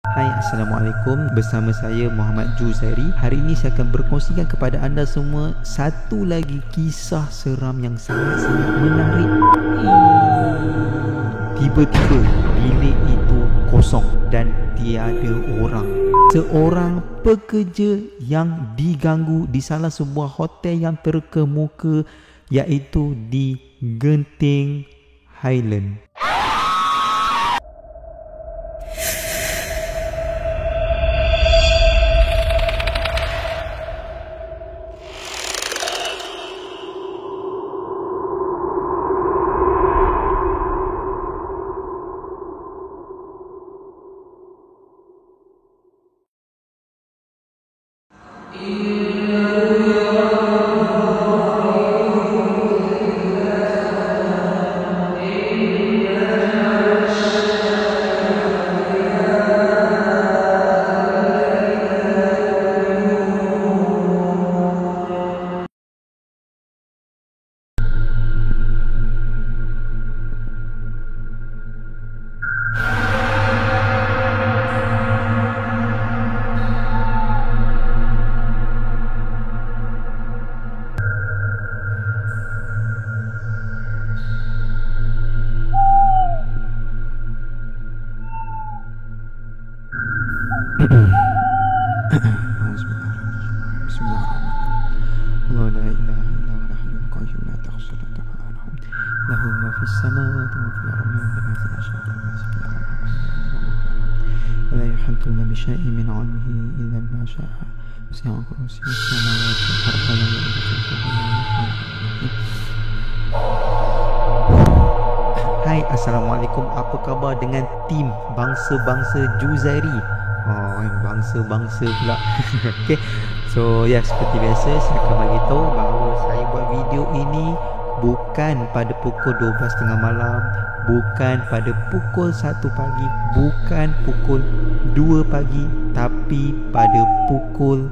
Hai, Assalamualaikum. Bersama saya Muhammad Juzairi. Hari ini saya akan berkongsikan kepada anda semua satu lagi kisah seram yang sangat-sangat menarik. Tiba-tiba bilik itu kosong dan tiada orang. Seorang pekerja yang diganggu di salah sebuah hotel yang terkemuka, iaitu di Genting Highland. ولا يحيطون بشيء من علمه إلا بما شاء وسع كرسيه السماوات والأرض ولا يؤوده Hai, Assalamualaikum. Apa khabar dengan tim bangsa-bangsa Juzairi? Bangsa-bangsa pula. Okay. So, seperti biasa saya akan bagi tahu bahawa saya buat video ini bukan pada pukul 12.30 malam, bukan pada pukul 1 pagi, bukan pukul 2 pagi, tapi pada pukul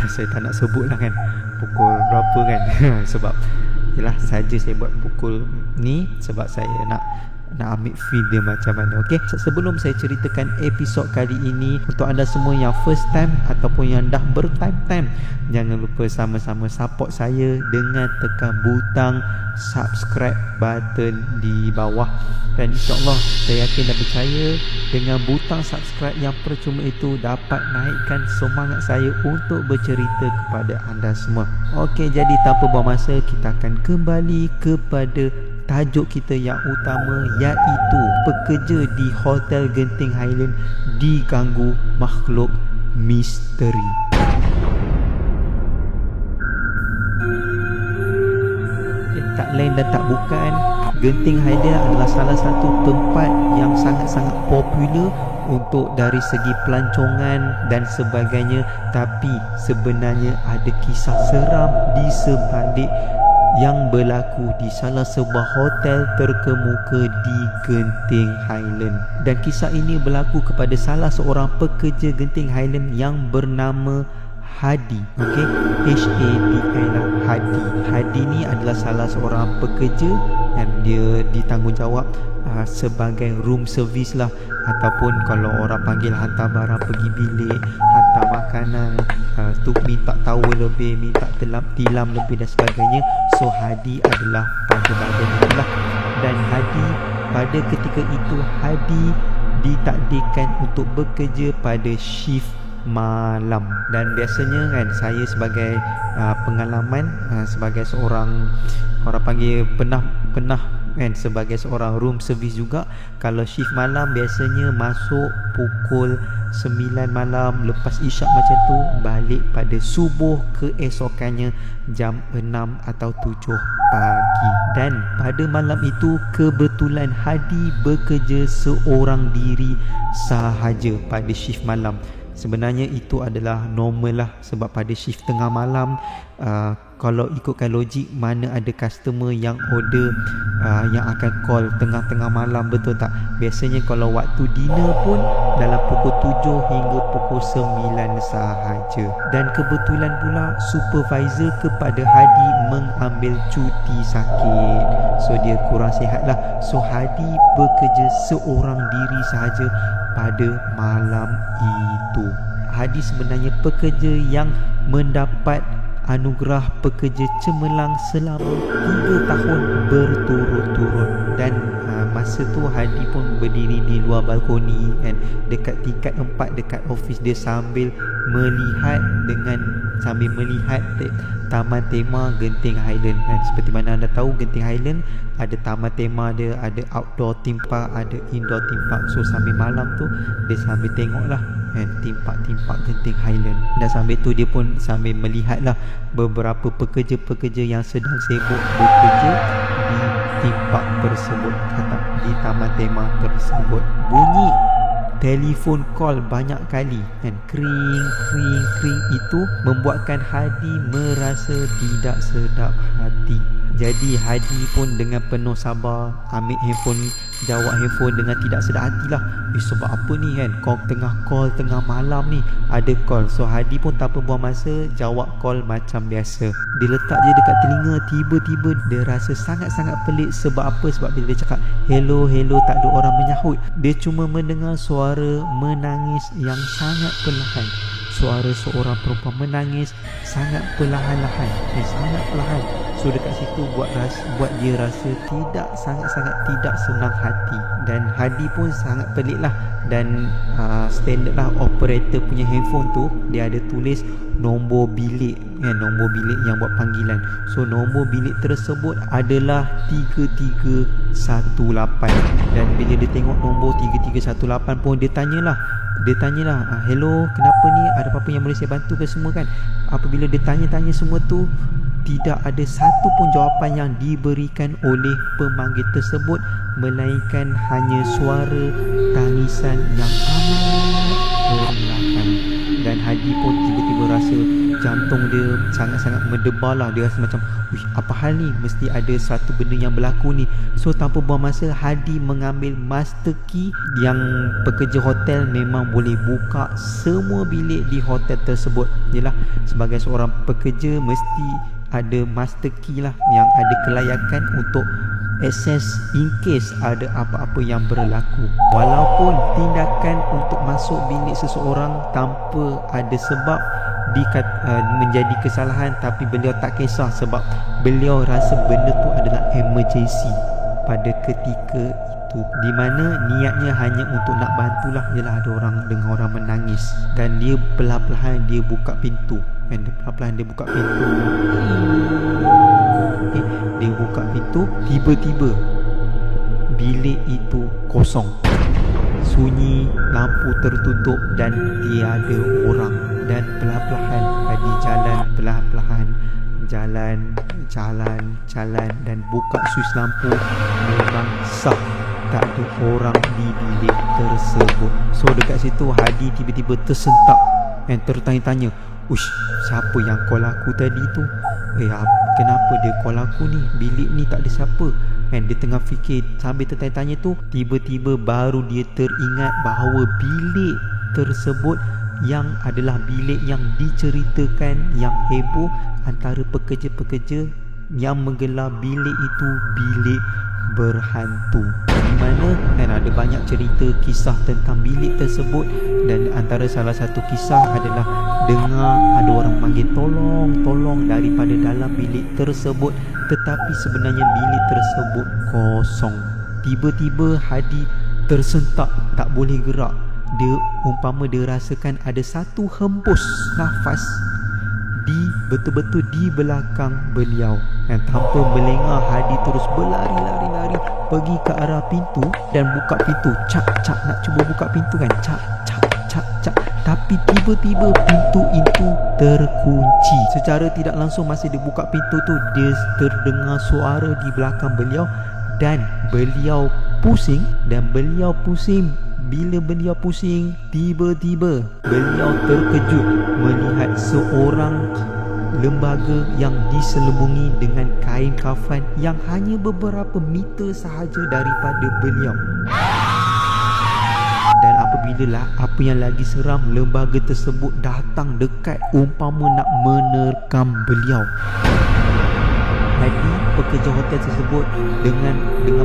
saya tak nak sebut lah kan pukul berapa kan. Sebab yalah, saja saya buat pukul ni sebab saya nak ambil feel dia macam mana. Okey, sebelum saya ceritakan episod kali ini, untuk anda semua yang first time ataupun yang dah bertime-time, jangan lupa sama-sama support saya dengan tekan butang subscribe button di bawah. Dan insyaAllah saya yakin dan percaya dengan butang subscribe yang percuma itu dapat naikkan semangat saya untuk bercerita kepada anda semua. Okey, jadi tanpa buang masa, kita akan kembali kepada tajuk kita yang utama, iaitu pekerja di Hotel Genting Highland diganggu makhluk misteri. Tak lain dan tak bukan, Genting Highland adalah salah satu tempat yang sangat-sangat popular untuk dari segi pelancongan dan sebagainya. Tapi sebenarnya ada kisah seram di sebalik yang berlaku di salah sebuah hotel terkemuka di Genting Highland. Dan kisah ini berlaku kepada salah seorang pekerja Genting Highland yang bernama Hadi. Okey, H-A-D-I lah, Hadi. Hadi ni adalah salah seorang pekerja yang dia ditanggungjawab sebagai room service lah, ataupun kalau orang panggil hantar barang pergi bilik, hantar makanan, tu minta towel lebih, minta tilam lebih dan sebagainya. So Hadi adalah pada bahagian itulah. Dan Hadi pada ketika itu, Hadi ditakdirkan untuk bekerja pada shift malam. Dan biasanya kan, saya sebagai pengalaman sebagai seorang, orang panggil pernah kan, sebagai seorang room service juga, kalau shift malam biasanya masuk pukul 9 malam, lepas isyak macam tu, balik pada subuh keesokannya jam 6 atau 7 pagi. Dan pada malam itu kebetulan Hadi bekerja seorang diri sahaja pada shift malam. Sebenarnya itu adalah normal lah, sebab pada shift tengah malam, kalau ikutkan logik, mana ada customer yang order yang akan call tengah-tengah malam, betul tak? Biasanya kalau waktu dinner pun dalam pukul 7 hingga pukul 9 sahaja. Dan kebetulan pula supervisor kepada Hadi mengambil cuti sakit. So dia kurang sihat lah. So Hadi bekerja seorang diri sahaja pada malam itu. Hadi sebenarnya pekerja yang mendapat anugerah pekerja cemerlang selama 3 tahun berturut-turut. Dan masa tu Hadi pun berdiri di luar balkoni kan, dekat tingkat 4 dekat office dia sambil melihat taman tema Genting Highland kan. Seperti mana anda tahu, Genting Highland ada taman tema dia, ada outdoor theme park, ada indoor theme park. So sambil malam tu dia sambil tengok lah kan, theme park Genting Highland. Dan sambil tu dia pun sambil melihat lah beberapa pekerja-pekerja yang sedang sibuk bekerja di theme park tersebut, di taman tema tersebut. Bunyi telefon call banyak kali kan, kring. Itu membuatkan Hadi merasa tidak sedap hati. Jadi Hadi pun dengan penuh sabar ambil handphone, jawab handphone dengan tidak sedap hati lah. Sebab apa ni kan, call tengah malam ni ada call. So Hadi pun tanpa buang masa jawab call macam biasa. Dia letak je dekat telinga, tiba-tiba dia rasa sangat-sangat pelik. Sebab apa? Sebab bila dia cakap hello tak ada orang menyahut. Dia cuma mendengar suara menangis yang sangat perlahan. Suara seorang perempuan menangis sangat perlahan-lahan. Sangat perlahan. So dekat situ buat dia rasa sangat-sangat tidak senang hati. Dan Hadi pun sangat pelik lah. Dan standard lah, operator punya handphone tu dia ada tulis nombor bilik kan, nombor bilik yang buat panggilan. So nombor bilik tersebut adalah 3318. Dan bila dia tengok nombor 3318 pun dia tanyalah, hello, kenapa ni, ada apa-apa yang boleh saya bantu ke semua kan. Apabila dia tanya semua tu, tidak ada satu pun jawapan yang diberikan oleh pemanggil tersebut, melainkan hanya suara tangisan yang amat perlahan. Dan Hadi pun tiba-tiba rasa jantung dia sangat-sangat mendebar lah. Dia rasa macam, apa hal ni, mesti ada satu benda yang berlaku ni. So tanpa buang masa, Hadi mengambil master key yang pekerja hotel memang boleh buka semua bilik di hotel tersebut. Yelah, sebagai seorang pekerja mesti ada master key lah yang ada kelayakan untuk access in case ada apa-apa yang berlaku. Walaupun tindakan untuk masuk bilik seseorang tanpa ada sebab menjadi kesalahan, tapi beliau tak kisah sebab beliau rasa benda tu adalah emergency pada ketika itu, di mana niatnya hanya untuk nak bantulah. Ialah ada orang dengar orang menangis dan dia perlahan-lahan dia buka pintu. Dan perlahan-lahan dia buka pintu. Dia buka pintu, tiba-tiba bilik itu kosong, sunyi, lampu tertutup dan tiada orang. Dan perlahan-lahan Hadi jalan dan buka suis lampu. Memang sah tak ada orang di bilik tersebut. So dekat situ Hadi tiba-tiba tersentak dan tertanya-tanya, siapa yang call aku tadi tu? Kenapa dia call aku ni? Bilik ni tak ada siapa. Dan dia tengah fikir sambil tertanya-tanya tu, tiba-tiba baru dia teringat bahawa bilik tersebut yang adalah bilik yang diceritakan yang heboh antara pekerja-pekerja yang menggelar bilik itu bilik berhantu, di mana kan ada banyak cerita kisah tentang bilik tersebut. Dan antara salah satu kisah adalah dengar ada orang panggil tolong daripada dalam bilik tersebut, tetapi sebenarnya bilik tersebut kosong. Tiba-tiba Hadi tersentak, tak boleh gerak. Dia umpama dia rasakan ada satu hembus nafas betul-betul di belakang beliau. Dan tanpa melengah, Hadi terus berlari pergi ke arah pintu dan buka pintu. Cak nak cuba buka pintu kan, cak. Tapi tiba-tiba pintu itu terkunci. Secara tidak langsung masa dia buka pintu tu, dia terdengar suara di belakang beliau dan beliau pusing. Bila beliau pusing, tiba-tiba beliau terkejut melihat seorang lembaga yang diselubungi dengan kain kafan yang hanya beberapa meter sahaja daripada beliau. Dan apabila apa yang lagi seram, lembaga tersebut datang dekat umpama nak menerkam beliau. Hadi, pekerja hotel tersebut, dengan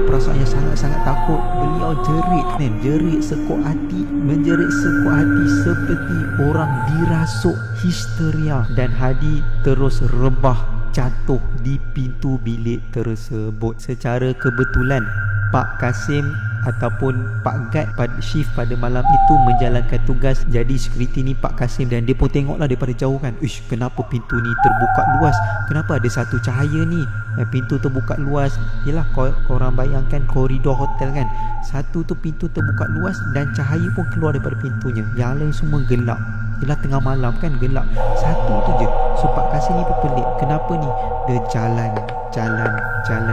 perasaan yang sangat-sangat takut, beliau jerit sekuat hati, menjerit sekuat hati seperti orang dirasuk histeria, dan Hadi terus rebah jatuh di pintu bilik tersebut. Secara kebetulan Pak Kasim ataupun Pak Gad pada shift pada malam itu menjalankan tugas jadi security ni Pak Kasim, dan dia pun tengoklah daripada jauh kan, kenapa pintu ni terbuka luas, kenapa ada satu cahaya ni, pintu terbuka luas. Yelah, korang bayangkan koridor hotel kan, satu tu pintu terbuka luas dan cahaya pun keluar daripada pintunya, yang lain semua gelap. Yelah, tengah malam kan, gelap, satu tu je. So Pak Kasim ni pun pelik, kenapa ni? Dia jalan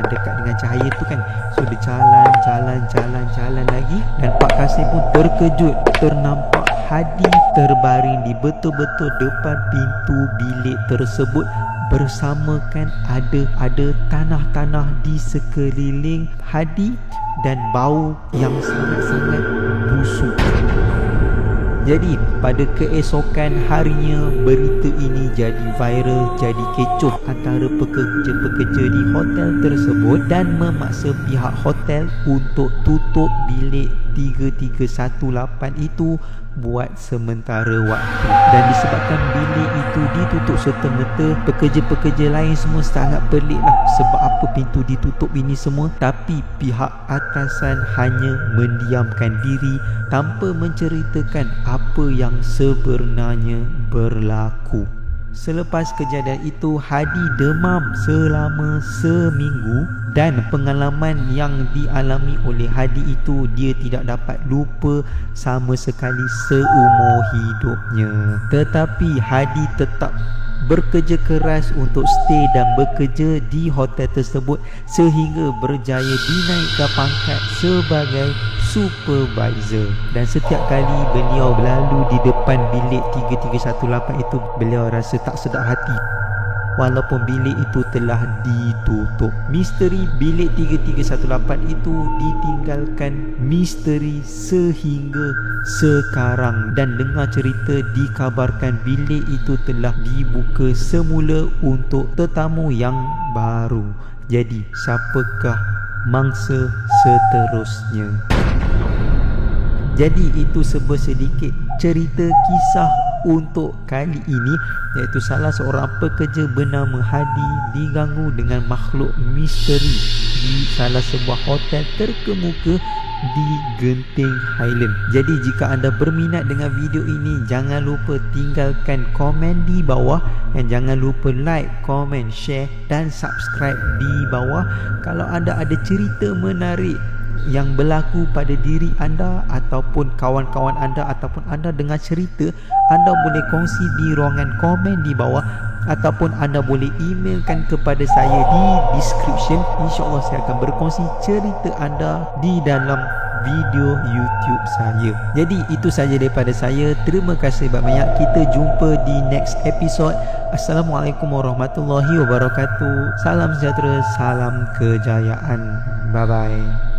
dekat dengan cahaya tu kan. So dia jalan lagi, dan Pak Kasim pun terkejut ternampak Hadi terbaring di betul-betul depan pintu bilik tersebut, bersamakan ada tanah-tanah di sekeliling Hadi dan bau yang sangat-sangat busuk. Jadi pada keesokan harinya, berita ini jadi viral, jadi kecoh antara pekerja-pekerja di hotel tersebut, dan memaksa pihak hotel untuk tutup bilik 3318 itu buat sementara waktu. Dan disebabkan bilik itu ditutup serta-merta, pekerja-pekerja lain semua sangat pelik lah, sebab apa pintu ditutup ini semua. Tapi pihak atasan hanya mendiamkan diri tanpa menceritakan apa yang sebenarnya berlaku. Selepas kejadian itu, Hadi demam selama seminggu, dan pengalaman yang dialami oleh Hadi itu dia tidak dapat lupa sama sekali seumur hidupnya. Tetapi Hadi tetap bekerja keras untuk stay dan bekerja di hotel tersebut sehingga berjaya dinaikkan pangkat sebagai supervisor. Dan setiap kali beliau berlalu di depan bilik 3318 itu, beliau rasa tak sedap hati walaupun bilik itu telah ditutup. Misteri bilik 3318 itu ditinggalkan misteri sehingga sekarang, dan dengar cerita dikabarkan bilik itu telah dibuka semula untuk tetamu yang baru. Jadi siapakah mangsa seterusnya? Jadi itu sedikit cerita kisah untuk kali ini, iaitu salah seorang pekerja bernama Hadi diganggu dengan makhluk misteri di salah sebuah hotel terkemuka di Genting Highland. Jadi jika anda berminat dengan video ini, jangan lupa tinggalkan komen di bawah, dan jangan lupa like, komen, share dan subscribe di bawah. Kalau anda ada cerita menarik yang berlaku pada diri anda ataupun kawan-kawan anda, ataupun anda dengar cerita, anda boleh kongsi di ruangan komen di bawah, ataupun anda boleh emailkan kepada saya di description. InsyaAllah saya akan berkongsi cerita anda di dalam video YouTube saya. Jadi itu saja daripada saya. Terima kasih banyak. Kita jumpa di next episode. Assalamualaikum warahmatullahi wabarakatuh. Salam sejahtera, salam kejayaan. Bye bye.